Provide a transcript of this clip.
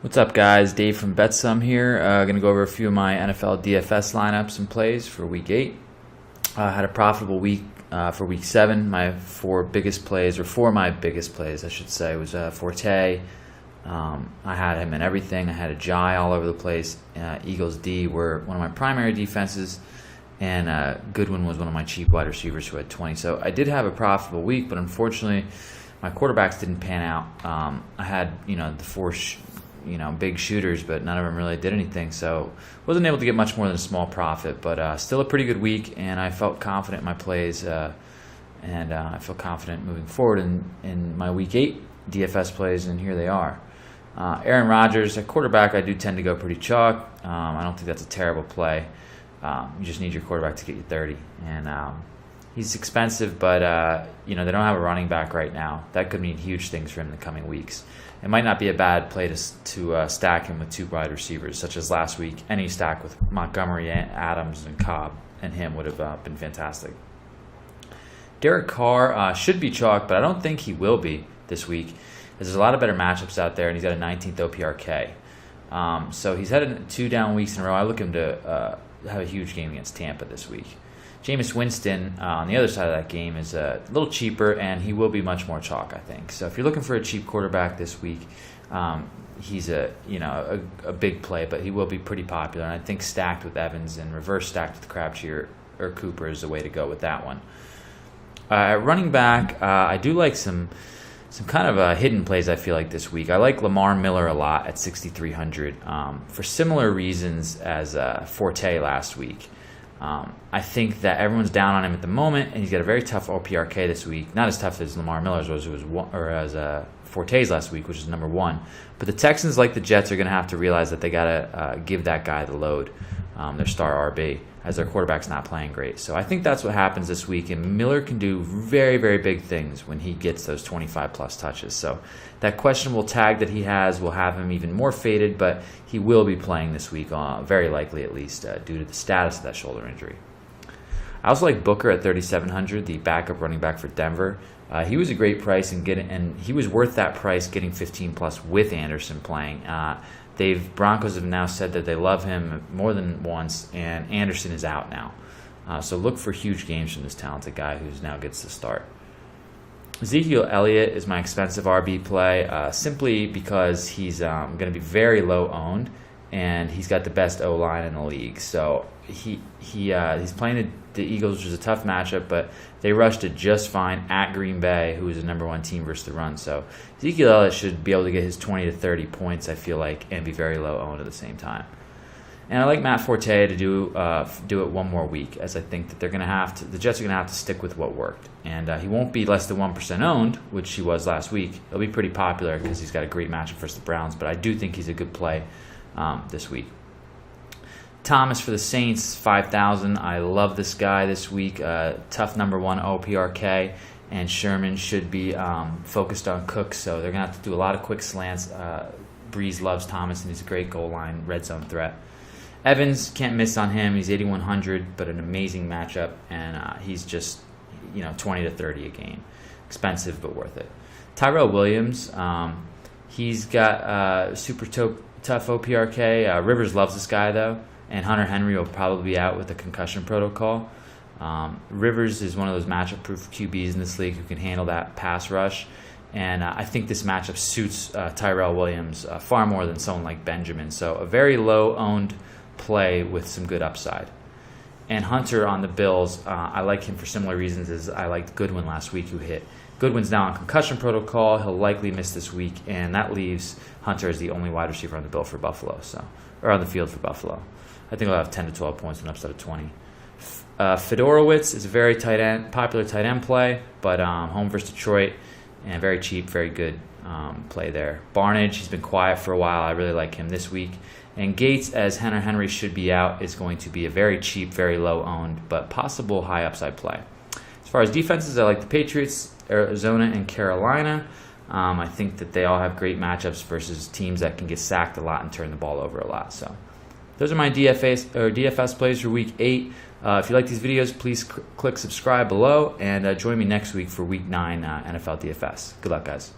What's up, guys? Dave from BetSum here. Going to go over a few of my NFL DFS lineups and plays for Week 8. Had a profitable week for Week 7. My four of my biggest plays, I should say, was Forte. I had him in everything. I had a Jai all over the place. Eagles D were one of my primary defenses, and Goodwin was one of my cheap wide receivers who had 20. So I did have a profitable week, but unfortunately, my quarterbacks didn't pan out. I had the four big shooters, but none of them really did anything, so wasn't able to get much more than a small profit, but still a pretty good week, and I felt confident in my plays, and I feel confident moving forward in my Week 8 DFS plays, and here they are. Aaron Rodgers, at quarterback, I do tend to go pretty chalk. I don't think that's a terrible play. You just need your quarterback to get you 30, and he's expensive, but they don't have a running back right now. That could mean huge things for him in the coming weeks. It might not be a bad play to stack him with two wide receivers, such as last week. Any stack with Montgomery, Adams, and Cobb and him would have been fantastic. Derek Carr should be chalk, but I don't think he will be this week. There's a lot of better matchups out there, and he's got a 19th OPRK. So he's had 2 down weeks in a row. I look him to have a huge game against Tampa this week. Jameis Winston on the other side of that game is a little cheaper, and he will be much more chalk, I think. So if you're looking for a cheap quarterback this week, he's a big play, but he will be pretty popular. And I think stacked with Evans and reverse stacked with Crabtree or Cooper is the way to go with that one. At running back, I do like some kind of hidden plays, I feel like, this week. I like Lamar Miller a lot at 6,300 for similar reasons as Forte last week. I think that everyone's down on him at the moment, and he's got a very tough OPRK this week. Not as tough as Lamar Miller's as Forte's last week, which is number 1. But the Texans, like the Jets, are going to have to realize that they got to give that guy the load, their star RB, as their quarterback's not playing great. So I think that's what happens this week, and Miller can do very, very big things when he gets those 25-plus touches. So that questionable tag that he has will have him even more faded, but he will be playing this week, very likely at least, due to the status of that shoulder injury. I also like Booker at 3,700, the backup running back for Denver. He was a great price, and he was worth that price getting 15-plus with Anderson playing. Broncos have now said that they love him more than once, and Anderson is out now. So look for huge games from this talented guy who now gets to start. Ezekiel Elliott is my expensive RB play, simply because he's going to be very low owned, and he's got the best O-line in the league. So he's playing the Eagles, which is a tough matchup, but they rushed it just fine at Green Bay, who is the number 1 team versus the run. So Ezekiel Elliott should be able to get his 20 to 30 points, I feel like, and be very low owned at the same time. And I like Matt Forte to do it one more week, as I think that the Jets are going to have to stick with what worked. And he won't be less than 1% owned, which he was last week. He'll be pretty popular because he's got a great matchup versus the Browns, but I do think he's a good play this week. Thomas for the Saints, 5,000. I love this guy this week. Tough number 1 OPRK, and Sherman should be focused on Cook, so they're going to have to do a lot of quick slants. Breeze loves Thomas, and he's a great goal line red zone threat. Evans, can't miss on him. He's 8,100, but an amazing matchup, and he's just 20 to 30 a game. Expensive, but worth it. Tyrell Williams, he's got super tough OPRK. Rivers loves this guy, though. And Hunter Henry will probably be out with the concussion protocol. Rivers is one of those matchup-proof QBs in this league who can handle that pass rush. And I think this matchup suits Tyrell Williams far more than someone like Benjamin. So a very low-owned play with some good upside. And Hunter on the Bills, I like him for similar reasons as I liked Goodwin last week, who hit. Goodwin's now on concussion protocol. He'll likely miss this week, and that leaves Hunter as the only wide receiver on the field for Buffalo. Or on the field for Buffalo. I think he'll have 10 to 12 points with an upside of 20. Fedorowicz is a very popular tight end play, but home versus Detroit, and very cheap, very good play there. Barnage, he's been quiet for a while. I really like him this week. And Gates, as Hunter Henry should be out, is going to be a very cheap, very low-owned, but possible high upside play. As far as defenses, I like the Patriots, Arizona, and Carolina. I think that they all have great matchups versus teams that can get sacked a lot and turn the ball over a lot. So those are my DFS plays for Week 8. If you like these videos, please click subscribe below, and join me next week for Week 9 NFL DFS. Good luck, guys.